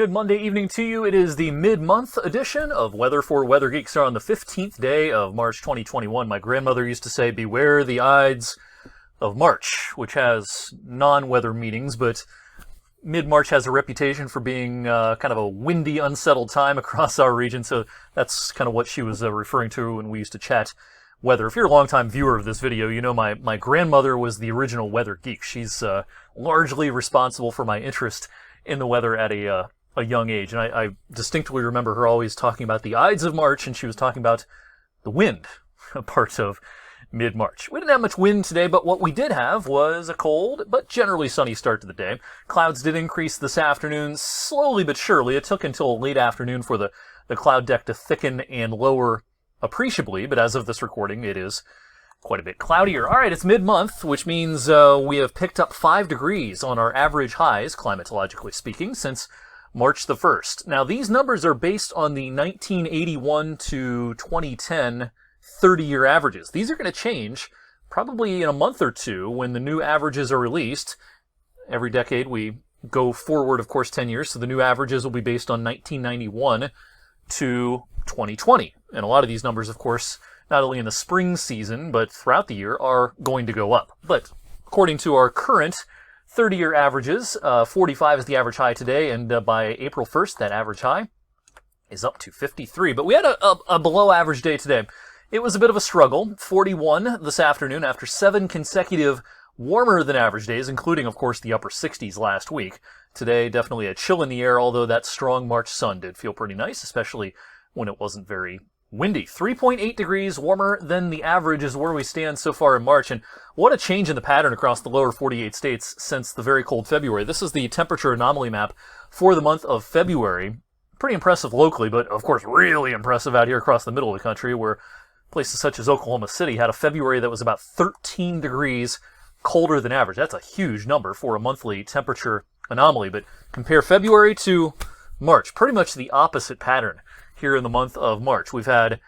good Monday evening to you. It is the mid-month edition of Weather for Weather Geeks on the 15th day of March 2021. My grandmother used to say, beware the Ides of March, which has non-weather meanings, but mid-March has a reputation for being kind of a windy, unsettled time across our region, so that's kind of what she was referring to when we used to chat weather. If you're a longtime viewer of this video, you know my grandmother was the original weather geek. She's largely responsible for my interest in the weather at a young age. And I distinctly remember her always talking about the Ides of March, and she was talking about the wind part of mid-March. We didn't have much wind today, but what we did have was a cold but generally sunny start to the day. Clouds did increase this afternoon, slowly but surely. It took until late afternoon for the cloud deck to thicken and lower appreciably, but as of this recording, it is quite a bit cloudier. All right, it's mid-month, which means we have picked up 5 degrees on our average highs, climatologically speaking, since March the 1st. Now, these numbers are based on the 1981 to 2010 30-year averages. These are going to change probably in a month or two when the new averages are released. Every decade we go forward, of course, 10 years, so the new averages will be based on 1991 to 2020. And a lot of these numbers, of course, not only in the spring season, but throughout the year, are going to go up. But according to our current 30-year averages, 45 is the average high today, and by April 1st, that average high is up to 53. But we had a below-average day today. It was a bit of a struggle. 41 this afternoon after 7 consecutive warmer-than-average days, including, of course, the upper 60s last week. Today, definitely a chill in the air, although that strong March sun did feel pretty nice, especially when it wasn't very windy. 3.8 degrees warmer than the average is where we stand so far in March, and what a change in the pattern across the lower 48 states since the very cold February. This is the temperature anomaly map for the month of February. Pretty impressive locally, but of course really impressive out here across the middle of the country, where places such as Oklahoma City had a February that was about 13 degrees colder than average. That's a huge number for a monthly temperature anomaly, but compare February to March, pretty much the opposite pattern here in the month of March. We've had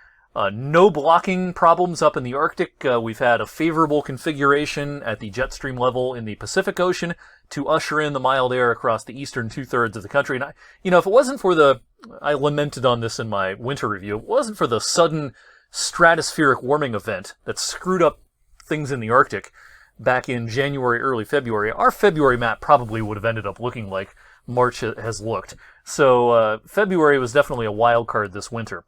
no blocking problems up in the Arctic. We've had a favorable configuration at the jet stream level in the Pacific Ocean to usher in the mild air across the eastern two-thirds of the country. And if it wasn't for I lamented on this in my winter review, if it wasn't for the sudden stratospheric warming event that screwed up things in the Arctic back in January, early February, our February map probably would have ended up looking like March has looked. So February was definitely a wild card this winter,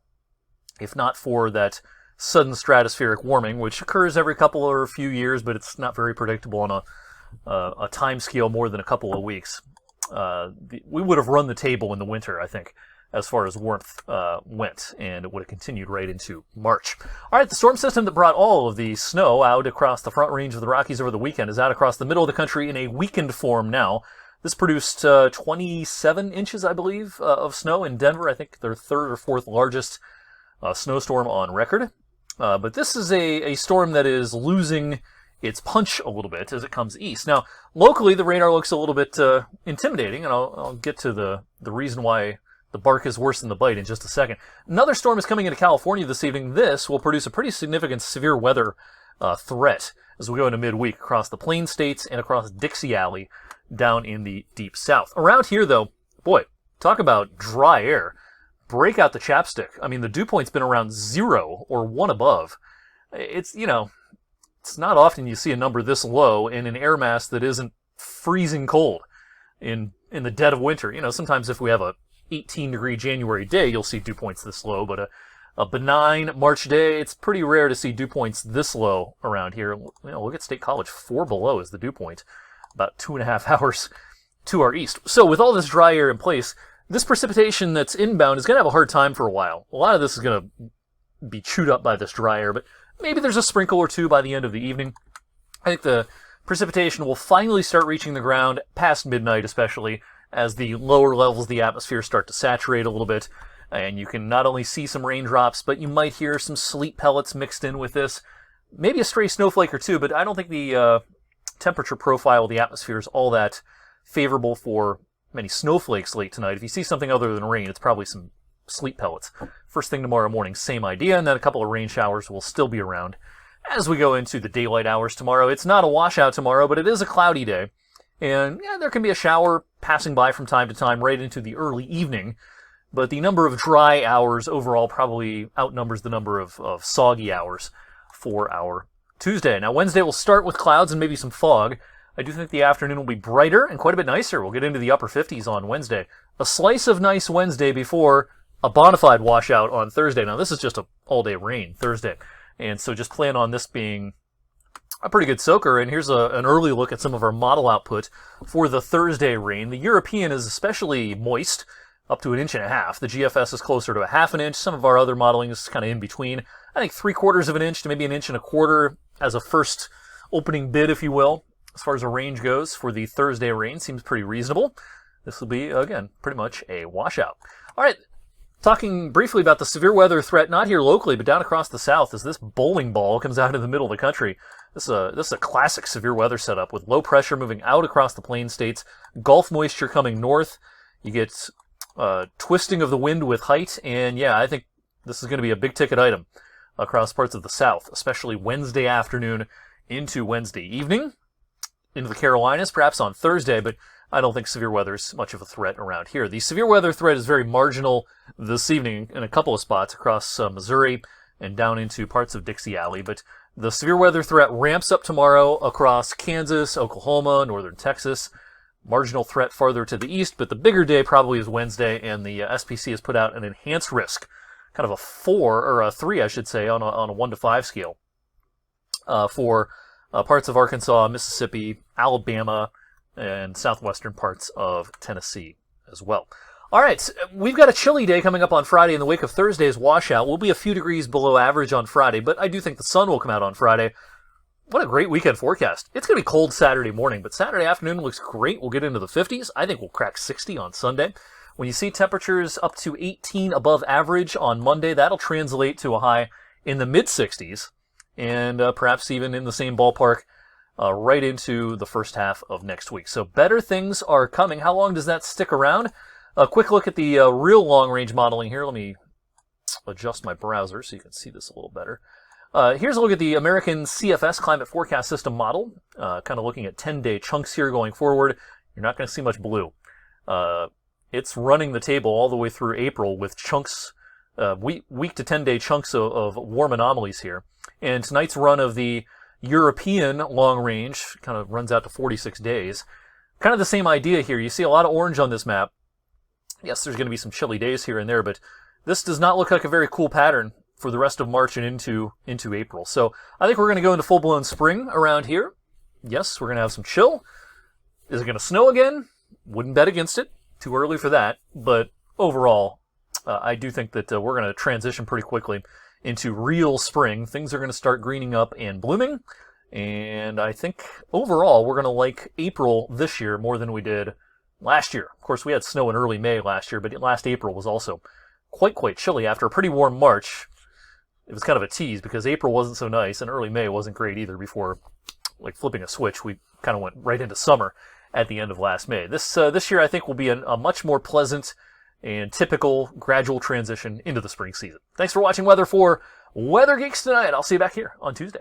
if not for that sudden stratospheric warming, which occurs every couple or a few years, but it's not very predictable on a time scale more than a couple of weeks. We would have run the table in the winter, I think, as far as warmth went, and it would have continued right into March. All right, the storm system that brought all of the snow out across the front range of the Rockies over the weekend is out across the middle of the country in a weakened form now. This produced 27 inches, I believe, of snow in Denver. I think their 3rd or 4th largest snowstorm on record. But this is a storm that is losing its punch a little bit as it comes east. Now, locally, the radar looks a little bit intimidating, and I'll get to the reason why the bark is worse than the bite in just a second. Another storm is coming into California this evening. This will produce a pretty significant severe weather threat as we go into midweek across the Plain States and across Dixie Alley down in the deep south. Around here, though, boy, talk about dry air. Break out the chapstick. I mean, the dew point's been around 0 or 1 above. It's not often you see a number this low in an air mass that isn't freezing cold in the dead of winter. Sometimes if we have a 18-degree January day, you'll see dew points this low, but a benign March day, it's pretty rare to see dew points this low around here. Look at State College, 4 below is the dew point, about 2.5 hours to our east. So with all this dry air in place, this precipitation that's inbound is going to have a hard time for a while. A lot of this is going to be chewed up by this dry air, but maybe there's a sprinkle or two by the end of the evening. I think the precipitation will finally start reaching the ground past midnight, especially as the lower levels of the atmosphere start to saturate a little bit, and you can not only see some raindrops, but you might hear some sleet pellets mixed in with this. Maybe a stray snowflake or two, but I don't think the temperature profile of the atmosphere is all that favorable for many snowflakes late tonight. If you see something other than rain, it's probably some sleet pellets. First thing tomorrow morning, same idea, and then a couple of rain showers will still be around as we go into the daylight hours tomorrow. It's not a washout tomorrow, but it is a cloudy day. And yeah, there can be a shower passing by from time to time right into the early evening. But the number of dry hours overall probably outnumbers the number of soggy hours for our Tuesday. Now, Wednesday will start with clouds and maybe some fog. I do think the afternoon will be brighter and quite a bit nicer. We'll get into the upper 50s on Wednesday. A slice of nice Wednesday before a bona fide washout on Thursday. Now, this is just a all-day rain Thursday. And so just plan on this being a pretty good soaker. And here's an early look at some of our model output for the Thursday rain. The European is especially moist, up to 1.5 inches. The GFS is closer to 0.5 inch. Some of our other modeling is kind of in between. I think 3/4 inch to maybe 1.25 inches as a first opening bid, if you will, as far as a range goes for the Thursday rain. Seems pretty reasonable. This will be, again, pretty much a washout. All right, talking briefly about the severe weather threat, not here locally, but down across the south, as this bowling ball comes out of the middle of the country. This is a classic severe weather setup with low pressure moving out across the plain states, Gulf moisture coming north. You get twisting of the wind with height, and yeah, I think this is going to be a big ticket item across parts of the south, especially Wednesday afternoon into Wednesday evening, into the Carolinas, perhaps on Thursday, but I don't think severe weather is much of a threat around here. The severe weather threat is very marginal this evening in a couple of spots across Missouri and down into parts of Dixie Alley, but the severe weather threat ramps up tomorrow across Kansas, Oklahoma, northern Texas. Marginal threat farther to the east, but the bigger day probably is Wednesday, and the SPC has put out an enhanced risk, kind of a 4, or a 3, I should say, on a 1 to 5 scale for parts of Arkansas, Mississippi, Alabama, and southwestern parts of Tennessee as well. All right, we've got a chilly day coming up on Friday in the wake of Thursday's washout. We'll be a few degrees below average on Friday, but I do think the sun will come out on Friday. What a great weekend forecast. It's going to be cold Saturday morning, but Saturday afternoon looks great. We'll get into the 50s. I think we'll crack 60 on Sunday. When you see temperatures up to 18 above average on Monday, that'll translate to a high in the mid-60s, and perhaps even in the same ballpark right into the first half of next week. So better things are coming. How long does that stick around? A quick look at the real long-range modeling here. Let me adjust my browser so you can see this a little better. Here's a look at the American CFS Climate Forecast System model, kind of looking at 10-day chunks here going forward. You're not going to see much blue. It's running the table all the way through April with chunks, week to 10-day chunks of warm anomalies here. And tonight's run of the European long range kind of runs out to 46 days. Kind of the same idea here. You see a lot of orange on this map. Yes, there's going to be some chilly days here and there, but this does not look like a very cool pattern for the rest of March and into April. So I think we're going to go into full-blown spring around here. Yes, we're going to have some chill. Is it going to snow again? Wouldn't bet against it. Too early for that. But overall, I do think that we're going to transition pretty quickly into real spring. Things are going to start greening up and blooming. And I think overall, we're going to like April this year more than we did last year. Of course, we had snow in early May last year, but last April was also quite chilly after a pretty warm March. It was kind of a tease because April wasn't so nice and early May wasn't great either. Before, like flipping a switch, we kind of went right into summer at the end of last May. This year, I think, will be a much more pleasant and typical gradual transition into the spring season. Thanks for watching Weather for Weather Geeks tonight. I'll see you back here on Tuesday.